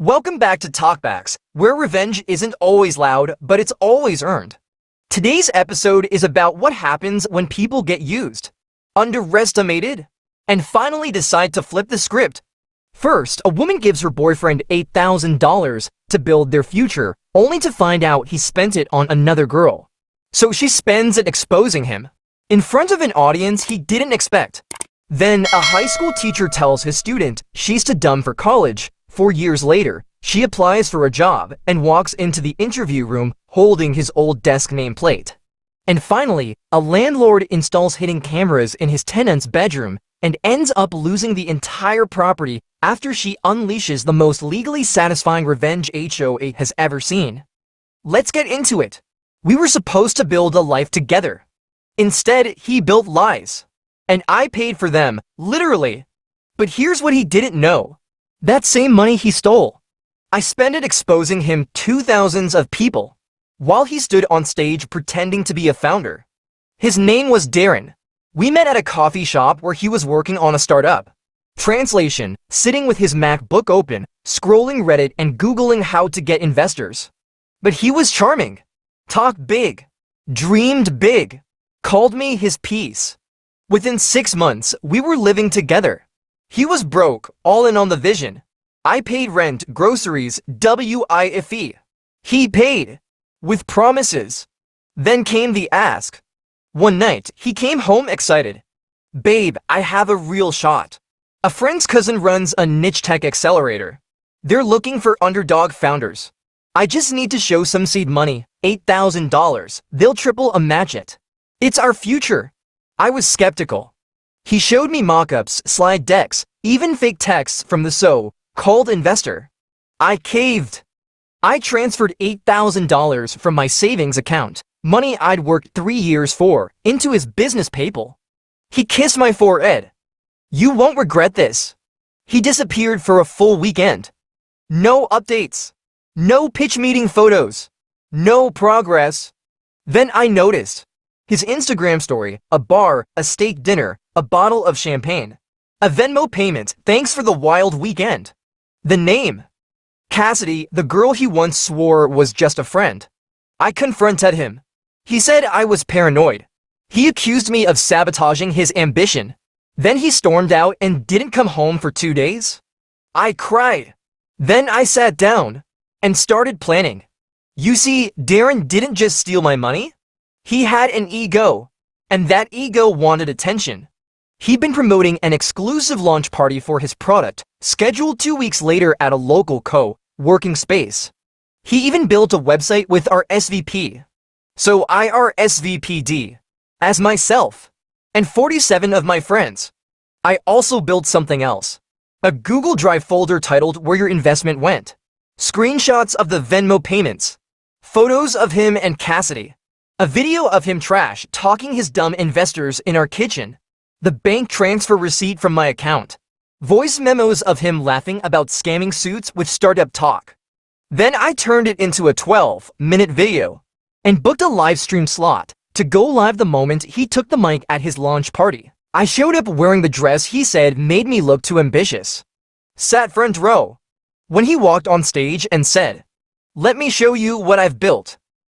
Welcome back to TalkBacks, where revenge isn't always loud, but it's always earned. Today's episode is about what happens when people get used, underestimated, and finally decide to flip the script. First, a woman gives her boyfriend $8,000 to build their future, only to find out he spent it on another girl. So she spends it exposing him, in front of an audience he didn't expect. Then, a high school teacher tells his student she's too dumb for college. 4 years later, she applies for a job and walks into the interview room holding his old desk nameplate. And finally, a landlord installs hidden cameras in his tenant's bedroom and ends up losing the entire property after she unleashes the most legally satisfying revenge HOA has ever seen. Let's get into it. We were supposed to build a life together. Instead, he built lies. And I paid for them, literally. But here's what he didn't know. That same money he stole, I spent it exposing him to thousands of people, while he stood on stage pretending to be a founder. His name was Darren. We met at a coffee shop where he was working on a startup. Translation, sitting with his MacBook open, scrolling Reddit and Googling how to get investors. But he was charming. Talked big. Dreamed big. Called me his piece. Within 6 months, we were living together. He was broke, all in on the vision. I paid rent, groceries, WIFE. He paid. With promises. Then came the ask. One night, he came home excited. Babe, I have a real shot. A friend's cousin runs a niche tech accelerator. They're looking for underdog founders. I just need to show some seed money, $8,000. They'll triple a match it. It's our future. I was skeptical. He showed me mock-ups, slide decks, even fake texts from the so-called investor. I caved. I transferred $8,000 from my savings account, money I'd worked 3 years for, into his business PayPal. He kissed my forehead. You won't regret this. He disappeared for a full weekend. No updates. No pitch meeting photos. No progress. Then I noticed his Instagram story, a bar, a steak dinner, a bottle of champagne. A Venmo payment, thanks for the wild weekend. The name. Cassidy, the girl he once swore was just a friend. I confronted him. He said I was paranoid. He accused me of sabotaging his ambition. Then he stormed out and didn't come home for 2 days. I cried. Then I sat down and started planning. You see, Darren didn't just steal my money. He had an ego, and that ego wanted attention. He'd been promoting an exclusive launch party for his product, scheduled 2 weeks later at a local co-working space. He even built a website with our SVP. So I RSVP'd as myself, and 47 of my friends. I also built something else. A Google Drive folder titled Where Your Investment Went. Screenshots of the Venmo payments. Photos of him and Cassidy. A video of him trash talking his dumb investors in our kitchen. The bank transfer receipt from my account. Voice memos of him laughing about scamming suits with startup talk. Then I turned it into a 12-minute video and booked a live stream slot to go live the moment he took the mic at his launch party. I showed up wearing the dress he said made me look too ambitious. Sat front row. When he walked on stage and said, "Let me show you what I've built,"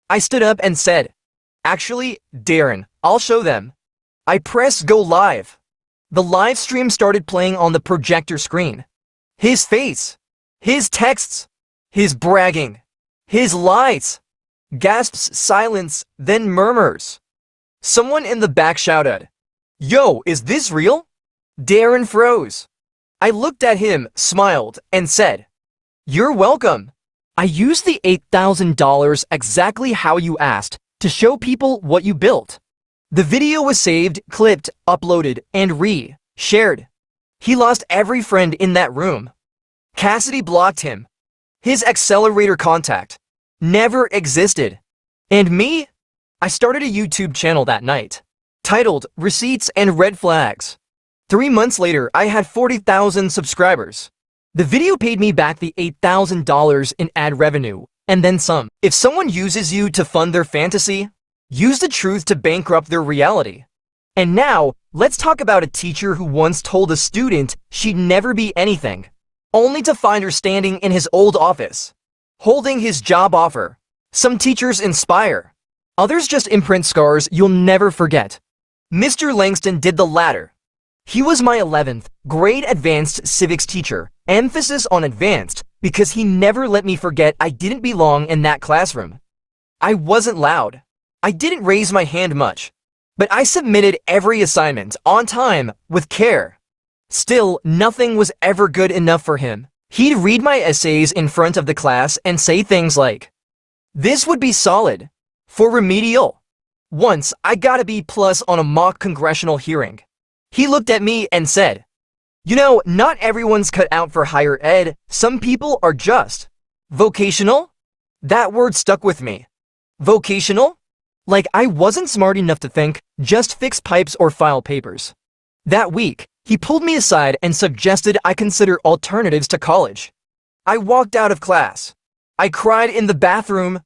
I stood up and said, "Actually, Darren, I'll show them." I pressed go live. The live stream started playing on the projector screen. His face, his texts, his bragging, his lies. Gasps, silence, then murmurs. Someone in the back shouted, "Yo, is this real?" Darren froze. I looked at him, smiled, and said, "You're welcome." I used the $8,000 exactly how you asked to show people what you built. The video was saved, clipped, uploaded, and re-shared. He lost every friend in that room. Cassidy blocked him. His accelerator contact never existed. And me? I started a YouTube channel that night, titled Receipts and Red Flags. 3 months later, I had 40,000 subscribers. The video paid me back the $8,000 in ad revenue, and then some. If someone uses you to fund their fantasy, use the truth to bankrupt their reality. And now, let's talk about a teacher who once told a student she'd never be anything. only to find her standing in his old office, holding his job offer. Some teachers inspire. Others just imprint scars you'll never forget. Mr. Langston did the latter. He was my 11th grade advanced civics teacher, emphasis on advanced, because he never let me forget I didn't belong in that classroom. I wasn't loud. I didn't raise my hand much, but I submitted every assignment on time with care. Still, nothing was ever good enough for him. He'd read my essays in front of the class and say things like, "This would be solid for remedial." Once, I got a B+ on a mock congressional hearing. He looked at me and said, "You know, not everyone's cut out for higher ed. Some people are just vocational." That word stuck with me. Vocational? Like I wasn't smart enough to think, just fix pipes or file papers. That week, he pulled me aside and suggested I consider alternatives to college. I walked out of class. I cried in the bathroom,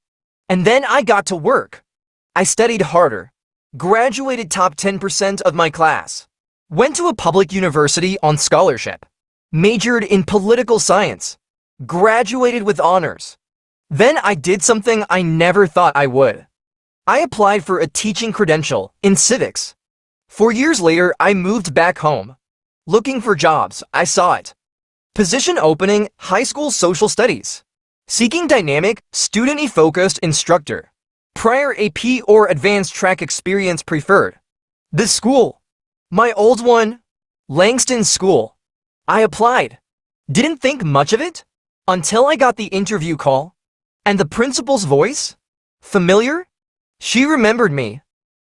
and then I got to work. I studied harder, graduated top 10% of my class, went to a public university on scholarship, majored in political science, graduated with honors. Then I did something I never thought I would. I applied for a teaching credential in civics. 4 years later, I moved back home. Looking for jobs, I saw it. Position opening, high school social studies. Seeking dynamic, student-focused instructor. Prior AP or advanced track experience preferred. The school. My old one. Langston School. I applied. Didn't think much of it until I got the interview call. And the principal's voice? Familiar? She remembered me.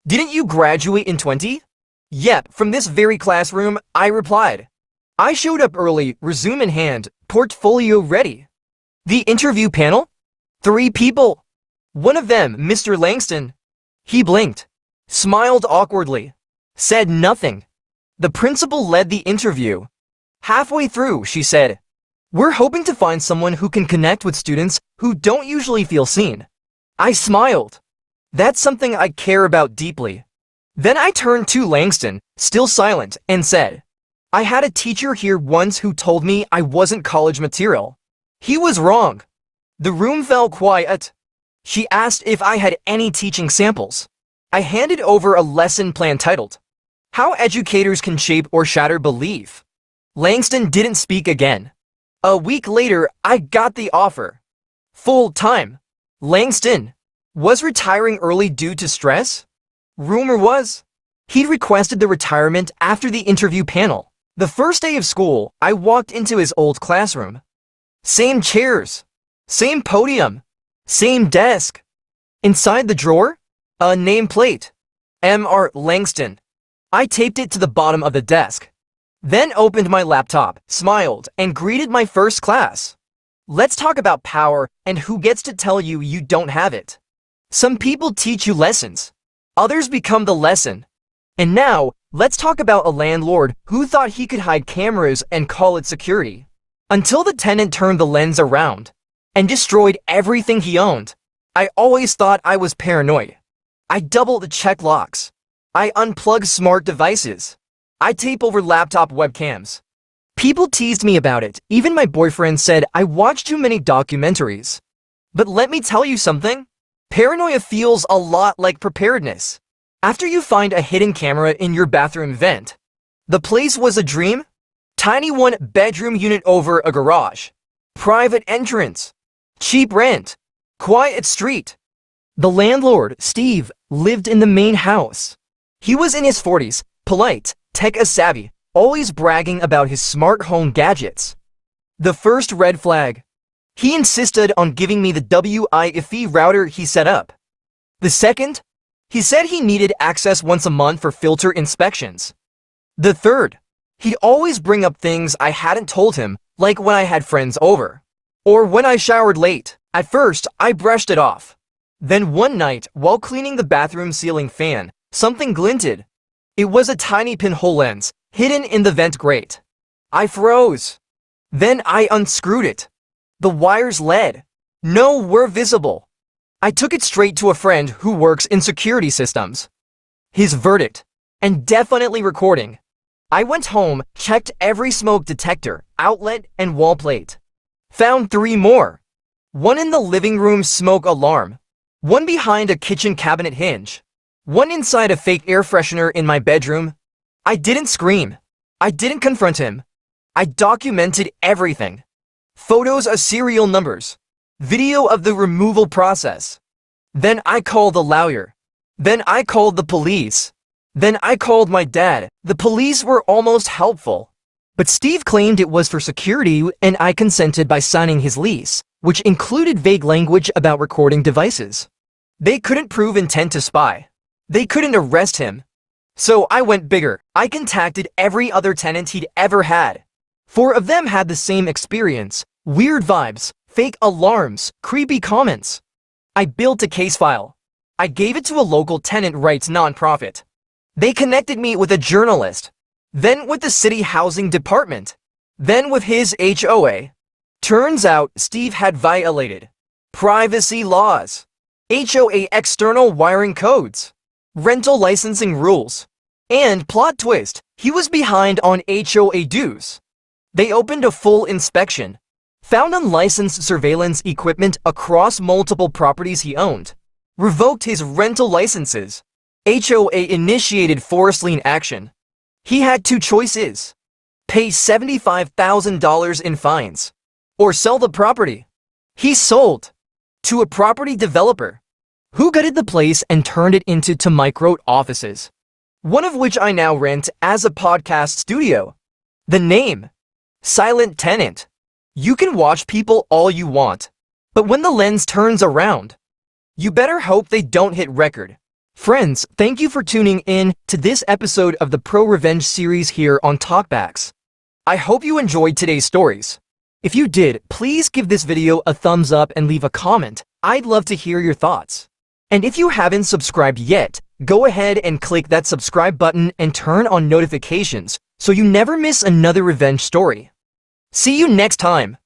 "Didn't you graduate in 20? "Yep, from this very classroom," I replied. I showed up early, resume in hand, portfolio ready. The interview panel? 3 people. One of them, Mr. Langston. He blinked, smiled awkwardly, said nothing. The principal led the interview. Halfway through, she said, "We're hoping to find someone who can connect with students who don't usually feel seen." I smiled. That's something I care about deeply. Then I turned to Langston, still silent, and said, "I had a teacher here once who told me I wasn't college material. He was wrong." The room fell quiet. She asked if I had any teaching samples. I handed over a lesson plan titled, "How Educators Can Shape or Shatter Belief." Langston didn't speak again. A week later, I got the offer. Full-time. Langston was retiring early due to stress. Rumor was, he'd requested the retirement after the interview panel. The first day of school, I walked into his old classroom. Same chairs, same podium, same desk. Inside the drawer, a nameplate, Mr. Langston. I taped it to the bottom of the desk. Then opened my laptop, smiled, and greeted my first class. Let's talk about power and who gets to tell you you don't have it. Some people teach you lessons. Others become the lesson. And now, let's talk about a landlord who thought he could hide cameras and call it security. Until the tenant turned the lens around and destroyed everything he owned. I always thought I was paranoid. I double check locks. I unplug smart devices. I tape over laptop webcams. People teased me about it. Even my boyfriend said I watched too many documentaries. But let me tell you something. Paranoia feels a lot like preparedness. After you find a hidden camera in your bathroom vent, the place was a dream? Tiny 1-bedroom unit over a garage. Private entrance. Cheap rent. Quiet street. The landlord, Steve, lived in the main house. He was in his 40s, polite, tech-savvy, always bragging about his smart home gadgets. The first red flag. He insisted on giving me the Wi-Fi router he set up. The second, he said he needed access once a month for filter inspections. The third, he'd always bring up things I hadn't told him, like when I had friends over, or when I showered late. At first, I brushed it off. Then one night, while cleaning the bathroom ceiling fan, something glinted. It was a tiny pinhole lens, hidden in the vent grate. I froze. Then I unscrewed it. The wires led. No were visible. I took it straight to a friend who works in security systems. His verdict, and definitely recording. I went home, checked every smoke detector, outlet, and wall plate. Found 3 more. One in the living room smoke alarm. One behind a kitchen cabinet hinge. One inside a fake air freshener in my bedroom. I didn't scream. I didn't confront him. I documented everything. Photos of serial numbers. Video of the removal process. Then I called the lawyer. Then I called the police. Then I called my dad. The police were almost helpful. But Steve claimed it was for security, and I consented by signing his lease, which included vague language about recording devices. They couldn't prove intent to spy. They couldn't arrest him. So I went bigger. I contacted every other tenant he'd ever had. 4 of them had the same experience. Weird vibes, fake alarms, creepy comments. I built a case file. I gave it to a local tenant rights nonprofit. They connected me with a journalist, then with the city housing department, then with his HOA. Turns out Steve had violated privacy laws, HOA external wiring codes, rental licensing rules, and plot twist, he was behind on HOA dues. They opened a full inspection, found unlicensed surveillance equipment across multiple properties he owned, revoked his rental licenses. HOA initiated forest lien action. He had 2 choices: pay $75,000 in fines, or sell the property. He sold to a property developer who gutted the place and turned it into micro offices, one of which I now rent as a podcast studio. The name: Silent Tenant. You can watch people all you want, but when the lens turns around, you better hope they don't hit record. Friends, thank you for tuning in to this episode of the ProRevenge series here on TalkBacks. I hope you enjoyed today's stories. If you did, please give this video a thumbs up and leave a comment. I'd love to hear your thoughts. And if you haven't subscribed yet, go ahead and click that subscribe button and turn on notifications so you never miss another revenge story. See you next time.